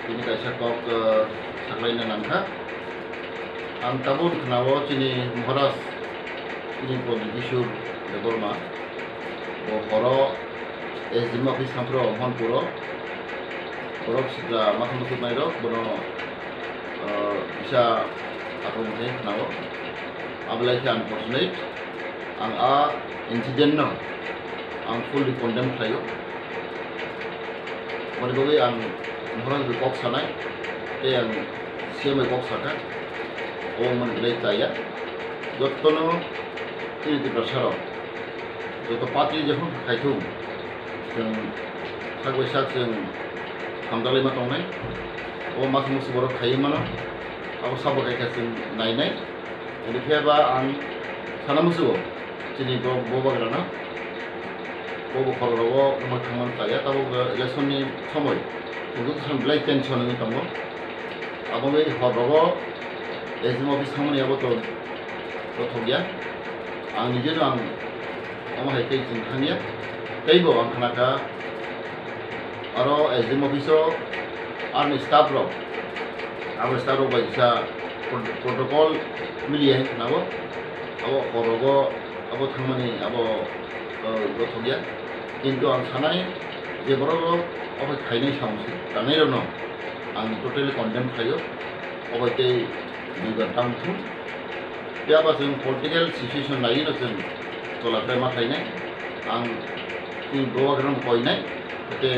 ini kaisa kok saklaina nangka ang tabun kenawo cini muharas ini produsur deborma o horo SDM office kampro honpuro borok sida makam musik mairo bono bisa aku mungkin kenawo abalai unfortunate ang incident no ang fully condemned tayo Mari ang muharas kok sanai yang siapa kok saka o menilai saya jotono ini dibersaro joto pati jahun kaitu yang sagwe sak yang hamdalai matongai o mas musi borok kai mana aku sabo kai kasin nai jadi keba ang sana musuh jadi boba gerana bobo kororo umar kaman saya tahu election ni samoi untuk sampai tension ni tamu aku ni horogo SDM office kamu ni apa tu dia ang nije ang ama hai kai cinthania kai bo ang khanaka aro SDM office army staff ro abo staff ro baisa protocol mili hai nabo abo horogo abo thangmani abo dia কিন্তু ang sanai je boro obai khainai samsi tanai rono ang totally condemn khayo obai tei duga tangthu ya ba जों political situation lai no जों tola prema khainai ang ni goa gram koinai te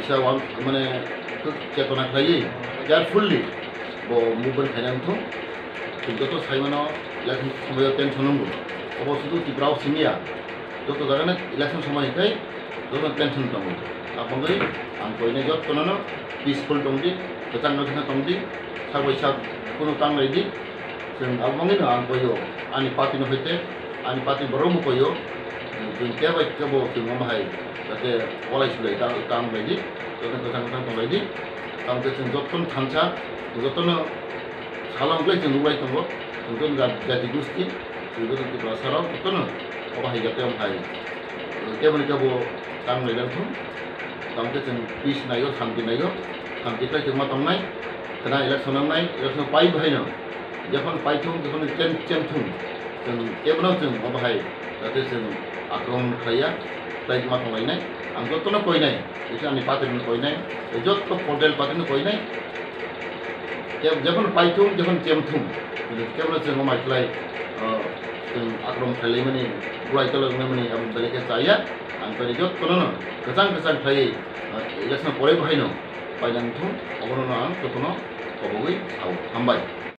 isa wan mane chetona khayi carefully bo movement khainam thu কিন্তু তো সাইমানো ইলেকশন সময় টেনশন নঙ্গো অবশ্য শুধু ত্রিপুরাও সিনিয়া যত জায়গায় ইলেকশন সময় খাই যত টেনশন দङ आपंगै आं कोइने जत कोननो पीसफुल दंदि गोजान गोजान दंदि साबैसा कोनो तांलायदि जों आपंगै आं कोयो आनि पार्टी न होते आनि पार्टी बरम कोयो जों केबाय केबो जों माहाय जाते अलायसुलाय तांलायदि गोजान गोजान दंलायदि तांबो जों जतन थांसा जतन सालांग्लाय जों नुबाय दङ जों जाति गुस्ति जों जों साराव जतन अबाहाय जाते ओमहाय केबोनि केबो तांलायदों tamke जों peace nayo शांति kai जों मा दंनाय kana election नाय election pai bhaino जखन पाइथुं जखन चेमथुं जों केबनो जों अबाहाय जाते जों आक्रमण खाया ताइ मा दंलायनाय आं जतनो कोइनाय इसे आंनि पार्टीनि कोइनाय जत पटेल पार्टीनि कोइनाय जखन पाइथुं जखन चेमथुं केबनो जों माइक्लाय जों आक्रमण खालायमानि बुलाय तलगनमानि आं बेलेके जाया आं तरि जतनो गोजान खायै election परे बाहायनो बायनांथुं अबनो आं जतनो अबगै हामबाय